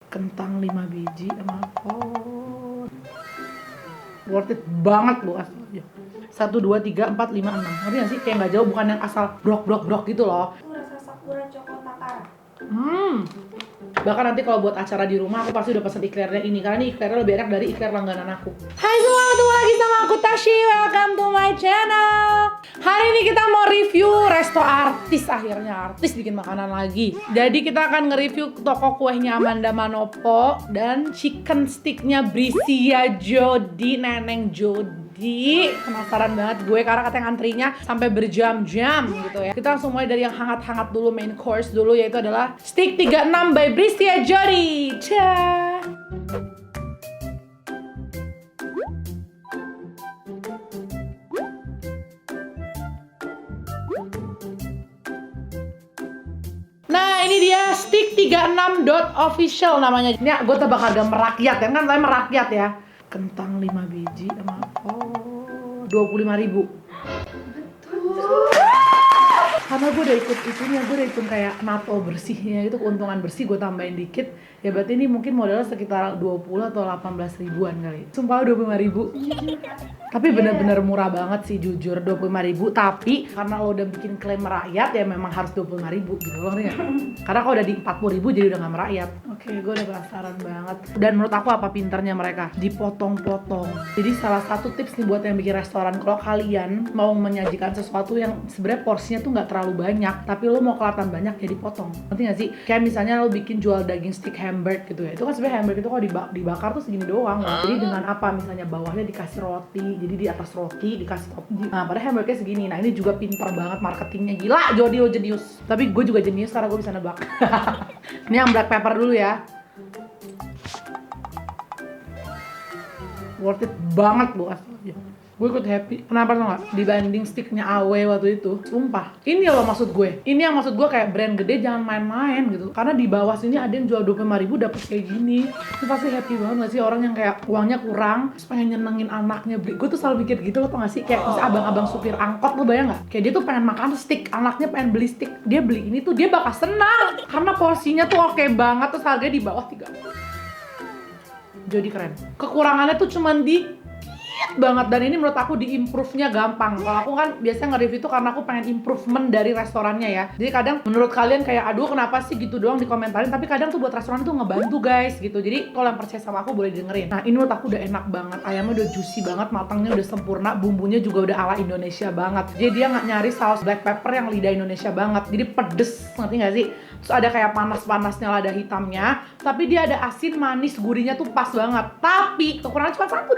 Kentang 5 biji sama kol. Worth it banget lu asal aja. 1, 2, 3, 4, 5, 6. Ngerti gak sih? Kayak nggak jauh, bukan yang asal brok gitu loh. Itu rasa Sakura Choco Takara. Bahkan nanti kalau buat acara di rumah aku pasti udah pesen iklernya ini, karena ini iklernya lebih enak dari ikler langganan aku. Hai semua, ketemu lagi sama aku Tashi. Welcome to my channel. Hari ini kita mau review resto artis. Akhirnya artis bikin makanan lagi. Jadi kita akan nge-review toko kuehnya Amanda Manopo dan chicken sticknya Brisia Jody, Neneng Jody. Penasaran banget gue karena katanya antrinya sampai berjam-jam gitu ya. Kita langsung mulai dari yang hangat-hangat dulu, main course dulu, yaitu adalah stick 36 by Brisia Jody. Cia. Nah ini dia stick 36.official namanya. Ini gue tebak harga merakyat ya, kan saya merakyat ya. Kentang 5 biji sama 25.000. Karena gue udah ikut itunya, gue udah hitung kayak NATO bersihnya itu, keuntungan bersih gue tambahin dikit. Ya berarti ini mungkin modalnya sekitar 20 atau 18 ribuan kali. Sumpah 25.000. Tapi bener-bener murah banget sih jujur, 25.000. Tapi karena lo udah bikin klaim merakyat ya memang harus 25.000 gitu loh, ngerti gak? Karena kalau udah di 40.000 jadi udah gak merakyat. Oke, gue udah penasaran banget. Dan menurut aku apa pinternya mereka? Dipotong-potong. Jadi salah satu tips nih buat yang bikin restoran, kalau kalian mau menyajikan sesuatu yang sebenarnya porsinya tuh gak terlalu banyak, tapi lo mau kelihatan banyak ya dipotong. Ngerti gak sih? Kayak misalnya lo bikin jual daging stick hamburg gitu ya. Itu kan sebenarnya hamburg itu kalau dibakar tuh segini doang. Jadi dengan apa? Misalnya bawahnya dikasih roti, jadi di atas roti dikasih topping. Nah, padahal hamburgernya segini. Nah, ini juga pinter banget marketingnya, gila. Jody lo jenius. Tapi gue juga jenius karena gue bisa nebak. Ini yang black pepper dulu ya. Worth it banget lo asal aja. Gue ikut happy. Kenapa tau gak? Dibanding sticknya Awe waktu itu. Sumpah. Ini loh maksud gue. Ini yang maksud gue, kayak brand gede jangan main-main gitu. Karena di bawah sini ada yang jual 25.000 dapet kayak gini. Itu pasti happy banget gak sih? Orang yang kayak uangnya kurang, terus pengen nyenengin anaknya beli. Gue tuh selalu mikir gitu loh, tau gak sih? Kayak misalnya abang-abang supir angkot, lo bayang gak? Kayak dia tuh pengen makan stick, anaknya pengen beli stick. Dia beli ini tuh, dia bakal senang. Karena porsinya tuh oke banget, terus harganya di bawah 3. Jadi keren. Kekurangannya tuh cuman di banget, dan ini menurut aku di improve-nya gampang. Kalau aku kan biasanya nge-review itu karena aku pengen improvement dari restorannya ya. Jadi kadang menurut kalian kayak aduh kenapa sih gitu doang dikomentarin, tapi kadang tuh buat restoran tuh ngebantu guys gitu. Jadi kalau yang percaya sama aku boleh dengerin. Nah ini menurut aku udah enak banget, ayamnya udah juicy banget, matangnya udah sempurna, bumbunya juga udah ala Indonesia banget. Jadi dia nggak nyari saus black pepper yang lidah Indonesia banget, jadi pedes, ngerti nggak sih? Terus ada kayak panas-panasnya lada hitamnya, tapi dia ada asin, manis, gurihnya tuh pas banget. Tapi kekurangan cuma satu.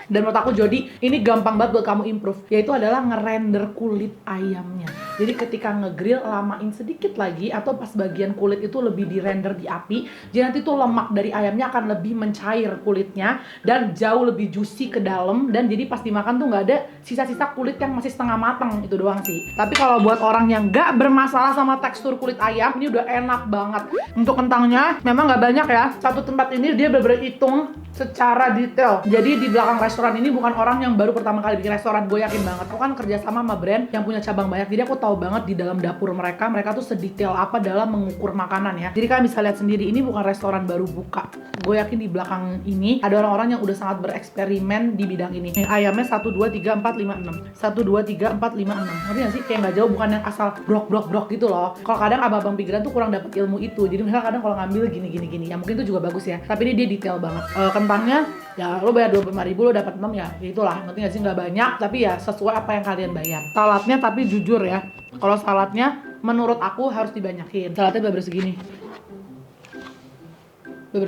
Dan menurut aku Jody, ini gampang banget buat kamu improve, yaitu adalah ngerender kulit ayamnya. Jadi ketika ngegrill, lamain sedikit lagi, atau pas bagian kulit itu lebih dirender di api, jadi nanti tuh lemak dari ayamnya akan lebih mencair kulitnya, dan jauh lebih juicy ke dalam, dan jadi pas dimakan tuh nggak ada sisa-sisa kulit yang masih setengah matang, itu doang sih. Tapi kalau buat orang yang nggak bermasalah sama tekstur kulit ayam, ini udah enak banget. Untuk kentangnya memang nggak banyak ya. Satu tempat ini dia bener-bener hitung secara detail. Jadi di belakang restoran ini bukan orang yang baru pertama kali bikin restoran, gue yakin banget. Aku kan kerjasama sama brand yang punya cabang banyak, jadi aku tahu banget di dalam dapur mereka tuh sedetail apa dalam mengukur makanan ya. Jadi kalian bisa lihat sendiri, ini bukan restoran baru buka. Gue yakin di belakang ini ada orang-orang yang udah sangat bereksperimen di bidang ini. Nih, ayamnya 1, 2, 3, 4, 5, 6. 1, 2, 3, 4, 5, 6. Ngerti gak sih? Kayak nggak jauh, bukan yang asal brok gitu loh. Kalau kadang abang-abang pikiran tuh kurang dapet ilmu itu. Jadi misalnya kadang kalau ngambil gini. Ya mungkin itu juga bagus ya. Tapi ini dia detail banget. Kentangnya ya lo bayar 25.000 lo dapat 6 ya. Itulah, ngerti gak sih? Nggak banyak tapi ya sesuai apa yang kalian bayar. Saladnya tapi jujur ya, kalau saladnya menurut aku harus dibanyakin. Saladnya bener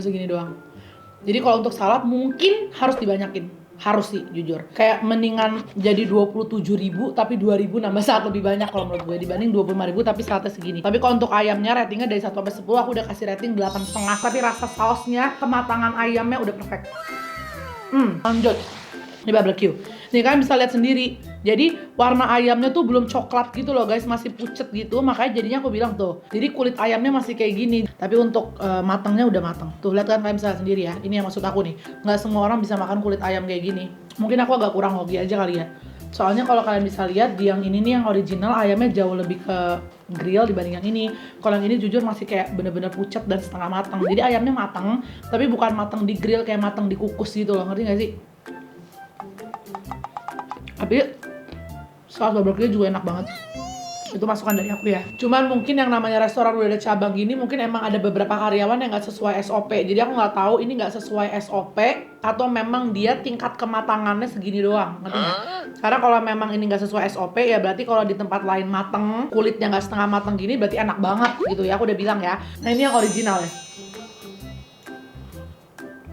segini doang. Jadi kalau untuk salad mungkin harus dibanyakin. Harus sih jujur. Kayak mendingan jadi 27.000 tapi 2.000 nambah saat lebih banyak kalau menurut gue, dibanding 25.000 tapi saatnya segini. Tapi kalau untuk ayamnya ratingnya dari 1 sampai 10 aku udah kasih rating 8,5. Tapi rasa sausnya, kematangan ayamnya udah perfect. Lanjut. Ini barbecue. Nih kalian bisa lihat sendiri. Jadi warna ayamnya tuh belum coklat gitu loh guys, masih pucet gitu. Makanya jadinya aku bilang tuh, jadi kulit ayamnya masih kayak gini. Tapi untuk matangnya udah matang. Tuh lihat kan, kalian bisa lihat sendiri ya. Ini yang maksud aku nih. Nggak semua orang bisa makan kulit ayam kayak gini. Mungkin aku agak kurang hoki aja kali ya. Soalnya kalau kalian bisa lihat di yang ini nih yang original ayamnya jauh lebih ke grill dibanding yang ini. Kalau yang ini jujur masih kayak bener-bener pucat dan setengah matang. Jadi ayamnya matang, tapi bukan matang di grill kayak matang dikukus gitu loh, ngerti gak sih? Tapi saus barbecue juga enak banget. Itu masukan dari aku ya. Cuman mungkin yang namanya restoran udah ada cabang gini, mungkin emang ada beberapa karyawan yang nggak sesuai SOP. Jadi aku nggak tahu ini nggak sesuai SOP atau memang dia tingkat kematangannya segini doang, ngerti nggak? Karena kalau memang ini nggak sesuai SOP ya berarti kalau di tempat lain mateng, kulitnya nggak setengah mateng gini berarti enak banget gitu ya. Aku udah bilang ya. Nah ini yang original ya.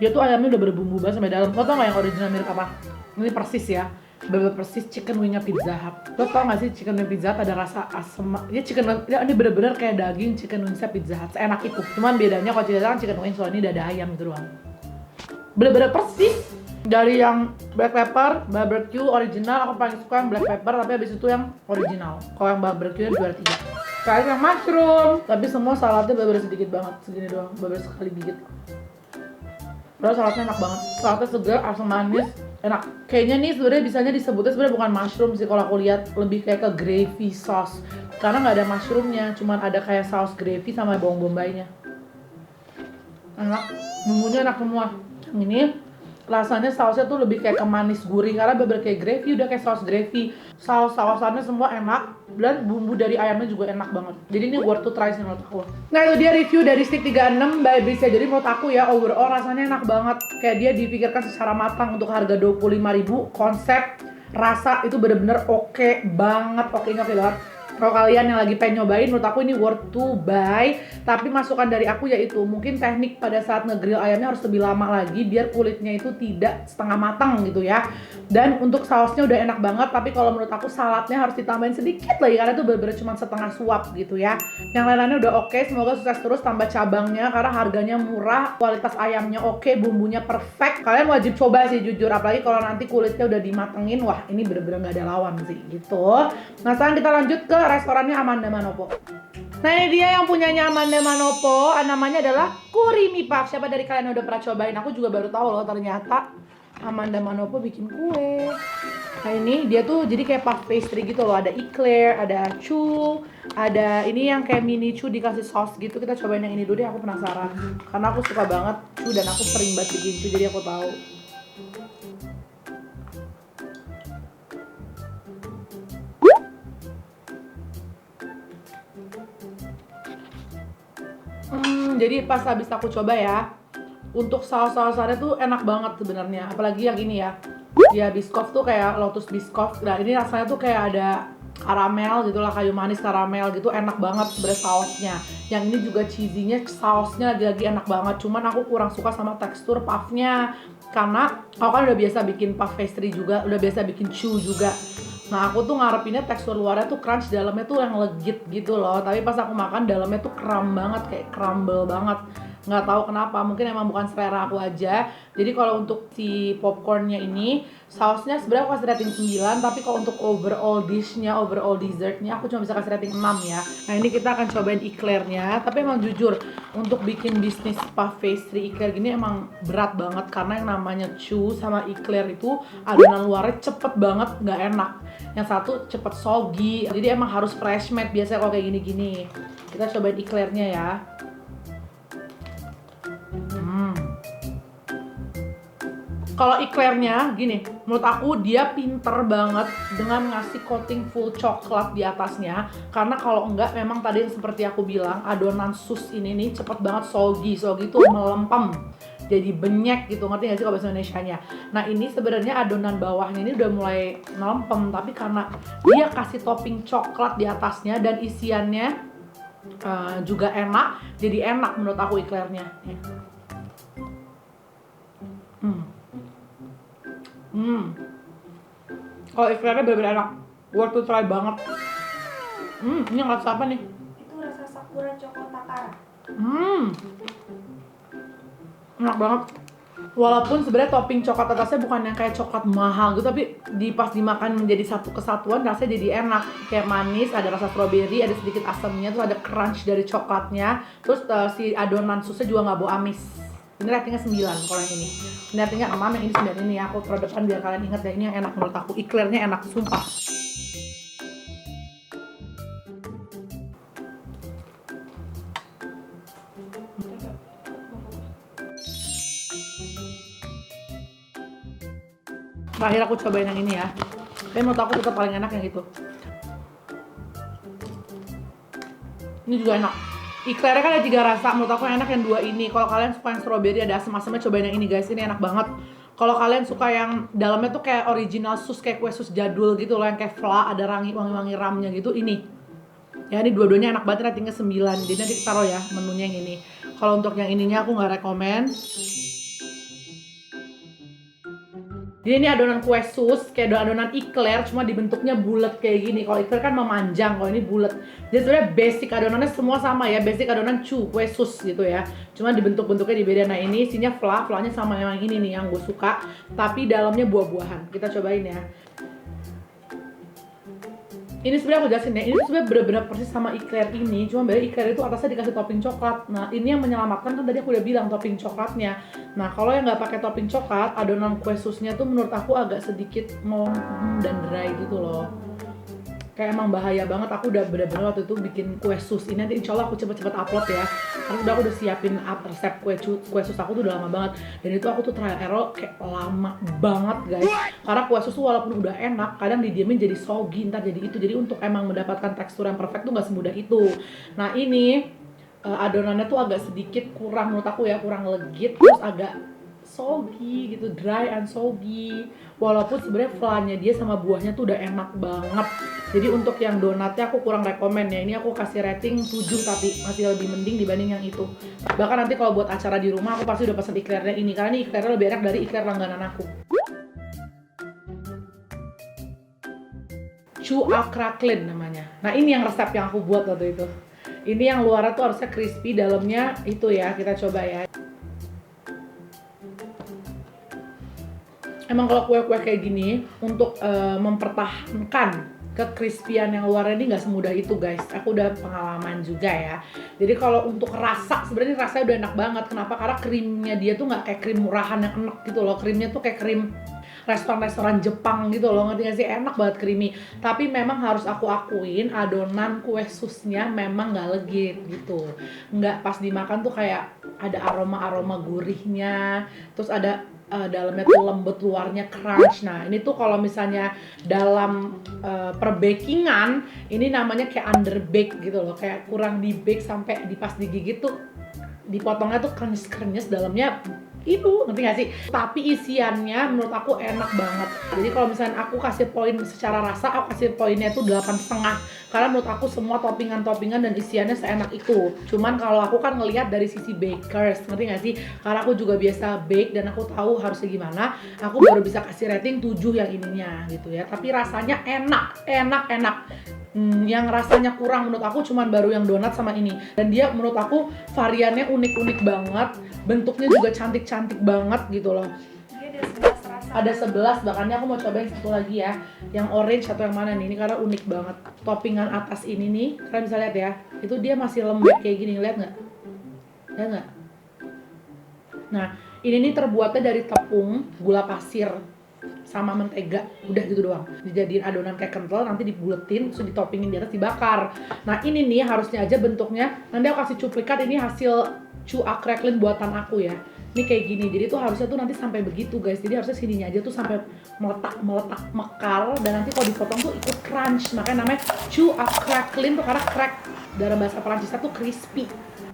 Dia tuh ayamnya udah berbumbu banget sampai dalam. Lo tau nggak yang original mirip apa? Ini persis ya. Bener persis chicken wingnya Pizza Hut. Lo tau gak sih chicken wing Pizza Hut ada rasa asem? Ya chicken wing, ya ini bener-bener kayak daging chicken wingnya Pizza Hut. Enak itu. Cuman bedanya kalau Pizza Hut kan chicken wing soalnya ini ada ayam gitu doang. Bener-bener persis. Dari yang black pepper, barbecue original aku paling suka yang black pepper, tapi habis itu yang original. Kalau yang barbecue juara 3. Kayak yang mushroom, tapi semua saladnya bener-bener sedikit banget, segini doang, bener-bener sekali gigit. Terus saladnya enak banget, saladnya segar, asam manis, enak. Kayaknya nih sebenarnya bisanya disebutnya sebenarnya bukan mushroom sih kalau aku lihat, lebih kayak ke gravy sauce. Karena nggak ada mushroomnya, cuman ada kayak saus gravy sama bawang bombaynya. Enak, bumbunya enak semua. Yang ini rasanya sausnya tuh lebih kayak ke manis gurih karena bener kayak gravy, udah kayak saus gravy. Saus-sausannya semua enak dan bumbu dari ayamnya juga enak banget. Jadi ini worth to try sih menurut aku. Nah itu dia review dari Steak 36 by Brisya. Jadi menurut aku ya overall rasanya enak banget. Kayak dia dipikirkan secara matang untuk harga 25.000. Konsep rasa itu bener-bener oke banget, oke banget. Kalau kalian yang lagi pengen nyobain, menurut aku ini worth to buy. Tapi masukan dari aku yaitu mungkin teknik pada saat ngegrill ayamnya harus lebih lama lagi biar kulitnya itu tidak setengah matang gitu ya. Dan untuk sausnya udah enak banget, tapi kalau menurut aku saladnya harus ditambahin sedikit lagi karena itu bener-bener cuma setengah suap gitu ya. Yang lain-lainnya udah oke, semoga sukses terus tambah cabangnya karena harganya murah, kualitas ayamnya oke, bumbunya perfect. Kalian wajib coba sih jujur, apalagi kalau nanti kulitnya udah dimatengin, wah ini bener-bener gak ada lawan sih gitu. Nah sekarang kita lanjut ke restorannya Amanda Manopo. Nah ini dia yang punyanya Amanda Manopo, namanya adalah Kurimi Puff. Siapa dari kalian yang udah pernah cobain? Aku juga baru tahu loh ternyata Amanda Manopo bikin kue. Nah ini dia tuh jadi kayak puff pastry gitu loh. Ada eclair, ada chu, ada ini yang kayak mini chu dikasih sauce gitu. Kita cobain yang ini dulu deh, aku penasaran. Karena aku suka banget chu dan aku sering banget bikin chu jadi aku tahu. Jadi pas habis aku coba ya, untuk saus-sausannya tuh enak banget sebenarnya. Apalagi yang ini ya, ya Biscoff tuh kayak Lotus Biscoff. Nah ini rasanya tuh kayak ada karamel gitu lah, kayu manis karamel gitu, enak banget sebenarnya sausnya. Yang ini juga cheesy-nya, sausnya lagi-lagi enak banget. Cuman aku kurang suka sama tekstur puffnya karena aku kan udah biasa bikin puff pastry juga, udah biasa bikin chew juga. Nah aku tuh ngarepinnya tekstur luarnya tuh crunch, dalamnya tuh yang legit gitu loh. Tapi pas aku makan dalamnya tuh kram banget, kayak crumble banget. Nggak tahu kenapa, mungkin emang bukan selera aku aja. Jadi kalau untuk si popcornnya ini, sausnya sebenarnya aku kasih rating 9. Tapi kalau untuk overall dishnya, overall dessertnya aku cuma bisa kasih rating 6 ya. Nah ini kita akan cobain eclairnya. Tapi emang jujur, untuk bikin bisnis puff pastry eclair gini emang berat banget. Karena yang namanya chew sama eclair itu adonan luarnya cepet banget, nggak enak. Yang satu cepet soggy, jadi emang harus fresh made biasanya kalau kayak gini-gini. Kita cobain eclairnya ya. Kalau eclairnya gini, menurut aku dia pinter banget dengan ngasih coating full coklat di atasnya. Karena kalau enggak, memang tadi seperti aku bilang, adonan sus ini nih cepet banget soggy. Soggy itu melempem, jadi benyek gitu, ngerti gak sih kalau bahasa Indonesianya? Nah ini sebenarnya adonan bawahnya ini udah mulai melempem, tapi karena dia kasih topping coklat di atasnya dan isiannya juga enak, jadi enak menurut aku eclairnya. Kalau eclairnya bener-bener enak, worth to try banget. Ini rasa apa nih? Itu rasa Sakura Choco Takara. Enak banget. Walaupun sebenarnya topping coklat atasnya bukan yang kayak coklat mahal gitu, tapi pas dimakan menjadi satu kesatuan rasanya jadi enak. Kayak manis, ada rasa strawberry, ada sedikit asamnya, terus ada crunch dari coklatnya. Terus si adonan susnya juga nggak bau amis Ini ratingnya 9 kalau yang ini. Ini ratingnya 6, yang ini 9 ini. Aku taruh depan biar kalian ingat ya, ini yang enak menurut aku. Eclairnya enak, sumpah. Terakhir aku cobain yang ini ya. Tapi menurut aku tetap paling enak yang itu. Ini juga enak. Eclairnya kan ada 3 rasa, menurut aku yang enak yang 2 ini. Kalau kalian suka yang strawberry ada asam-asamnya, cobain yang ini guys, ini enak banget. Kalau kalian suka yang dalamnya tuh kayak original sus, kayak kue sus jadul gitu loh, yang kayak fla, ada wangi-wangi ramnya gitu, ini. Ya ini dua-duanya enak banget, ratingnya 9. Jadi nanti taruh ya menunya yang ini. Kalau untuk yang ininya aku nggak rekomen. Jadi ini adonan kue sus, kayak adonan eclair, cuma dibentuknya bulat kayak gini. Kalau eclair kan memanjang, kalau ini bulat. Jadi sebenarnya basic adonannya semua sama ya, basic adonan kue sus gitu ya. Cuma dibentuk-bentuknya dibeda. Nah ini isinya flanya sama yang ini nih yang gue suka, tapi dalamnya buah-buahan. Kita cobain ya. Ini sebenarnya aku jelasin ya, ini sebenarnya bener-bener persis sama eclair ini, cuma beda eclair itu atasnya dikasih topping coklat. Nah ini yang menyelamatkan, kan tadi aku udah bilang topping coklatnya. Nah kalau yang nggak pakai topping coklat, adonan kue susnya tuh menurut aku agak sedikit dan dry gitu loh. Kayak emang bahaya banget. Aku udah bener-bener waktu itu bikin kue sus ini, nanti insya Allah aku cepet-cepet upload ya, karena aku udah siapin resep kue sus aku tuh udah lama banget. Dan itu aku tuh trial error kayak lama banget guys, karena kue sus tuh walaupun udah enak, kadang didiemin jadi soggy, ntar jadi itu. Jadi untuk emang mendapatkan tekstur yang perfect tuh gak semudah itu. Nah ini adonannya tuh agak sedikit kurang, menurut aku ya, kurang legit, terus agak soggy gitu, dry and soggy. Walaupun sebenarnya flanya dia sama buahnya tuh udah enak banget. Jadi untuk yang donatnya aku kurang rekomen ya. Ini aku kasih rating 7, tapi masih lebih mending dibanding yang itu. Bahkan nanti kalau buat acara di rumah aku pasti udah pesen eclairnya ini, karena ini eclairnya lebih enak dari eclair langganan aku. Chua Cracklin namanya. Nah ini yang resep yang aku buat waktu itu. Ini yang luarnya tuh harusnya crispy, dalamnya itu ya, kita coba ya. Emang kalau kue-kue kayak gini, untuk mempertahankan kekrispian yang luarnya ini nggak semudah itu guys. Aku udah pengalaman juga ya. Jadi kalau untuk rasa, sebenarnya rasanya udah enak banget. Kenapa? Karena krimnya dia tuh nggak kayak krim murahan yang enak gitu loh. Krimnya tuh kayak krim restoran-restoran Jepang gitu loh, ngerti gak sih? Enak banget, creamy. Tapi memang harus aku akuin, adonan kue susnya memang nggak legit gitu. Nggak pas dimakan tuh kayak ada aroma-aroma gurihnya, terus ada dalamnya tuh lembut, luarnya crunch. Nah ini tuh kalau misalnya dalam perbakingan, ini namanya kayak underbake gitu loh, kayak kurang di bake sampai pas digigit tuh dipotongnya tuh krenyes-krenyes, dalamnya itu, ngerti gak sih? Tapi isiannya menurut aku enak banget. Jadi kalau misalnya aku kasih poin secara rasa, aku kasih poinnya tuh 8,5. Karena menurut aku semua toppingan-toppingan dan isiannya seenak itu. Cuman kalau aku kan ngelihat dari sisi bakers, ngerti gak sih? Karena aku juga biasa bake dan aku tahu harusnya gimana. Aku baru bisa kasih rating 7 yang ininya gitu ya. Tapi rasanya enak. Yang rasanya kurang menurut aku cuman baru yang donat sama ini. Dan dia menurut aku variannya unik-unik banget. Bentuknya juga cantik-cantik banget gitu loh. Dia ada 11 rasa. Ada 11, bahkan aku mau cobain satu lagi ya. Yang orange atau yang mana nih, ini karena unik banget. Toppingan atas ini nih, kalian bisa lihat ya. Itu dia masih lembek kayak gini, lihat nggak? Lihat nggak? Nah, ini nih terbuatnya dari tepung, gula pasir, sama mentega, udah gitu doang. Dijadiin adonan kayak kental, nanti dibuletin, terus ditoppingin di atas, dibakar. Nah ini nih harusnya aja bentuknya, nanti aku kasih cuplikan, ini hasil Chua Cracklin buatan aku ya. Ini kayak gini, jadi tuh harusnya tuh nanti sampai begitu guys. Jadi harusnya sininya aja tuh sampai meletak mekar, dan nanti kalau dipotong tuh ikut crunch. Makanya namanya Chua Cracklin tuh, karena crack dalam bahasa Perancisnya tuh crispy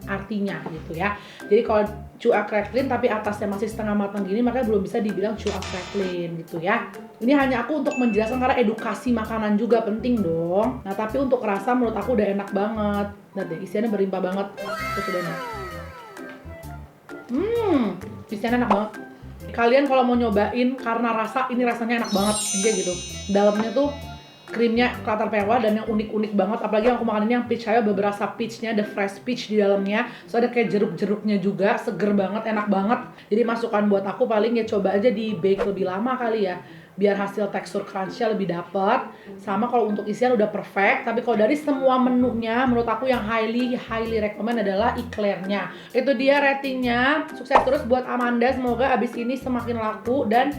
artinya gitu ya. Jadi kalau Chua Cracklin tapi atasnya masih setengah matang gini, makanya belum bisa dibilang Chua Cracklin gitu ya. Ini hanya aku untuk menjelaskan, karena edukasi makanan juga penting dong. Nah tapi untuk rasa menurut aku udah enak banget. Lihat deh, isiannya berlimpah banget. Isiannya enak banget. Kalian kalau mau nyobain karena rasa, ini rasanya enak banget kayak gitu. Dalamnya tuh krimnya kelihatan mewah dan yang unik-unik banget. Apalagi yang aku makan ini yang peach, saya beberapa peachnya, ada fresh peach di dalamnya. So ada kayak jeruk-jeruknya juga, seger banget, enak banget. Jadi masukan buat aku paling ya coba aja di bake lebih lama kali ya. biar hasil tekstur crunch-nya lebih dapet. Sama kalau untuk isian udah perfect. Tapi kalau dari semua menunya, menurut aku yang highly recommend adalah eclair-nya. Itu dia ratingnya. Sukses terus buat Amanda, semoga abis ini semakin laku dan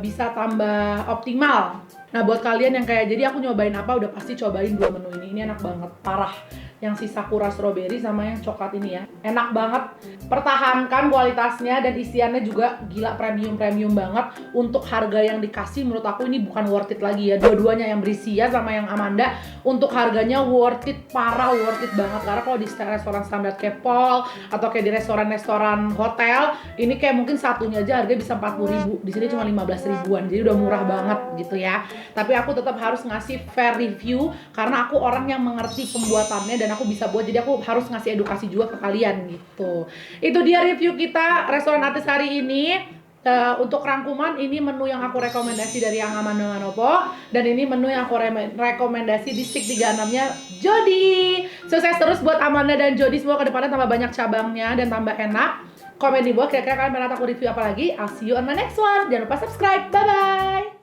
bisa tambah optimal. Nah buat kalian yang kayak, jadi aku nyobain apa, udah pasti cobain 2 menu ini. Ini enak banget, parah. Yang si sakura strawberry sama yang coklat ini ya, enak banget. Pertahankan kualitasnya dan isiannya juga gila premium banget. Untuk harga yang dikasih menurut aku ini bukan worth it lagi ya. Dua-duanya, yang Brisia sama yang Amanda, untuk harganya worth it, parah worth it banget. Karena kalau di restoran standar kayak Paul atau kayak di restoran hotel, ini kayak mungkin satunya aja harganya bisa 40.000. Di sini cuma 15 ribuan, jadi udah murah banget gitu ya. Tapi aku tetap harus ngasih fair review karena aku orang yang mengerti pembuatannya dan aku bisa buat, jadi aku harus ngasih edukasi juga ke kalian gitu. Itu dia review kita restoran artis hari ini. Untuk rangkuman, ini menu yang aku rekomendasi dari yang Amanda Manopo, dan ini menu yang aku rekomendasi di Stick 36-nya Jody. Sukses terus buat Amanda dan Jody, semoga kedepannya tambah banyak cabangnya dan tambah enak. Komen di bawah kira-kira kalian pengen aku review apa lagi. I'll see you on my next one. Jangan lupa subscribe. Bye bye.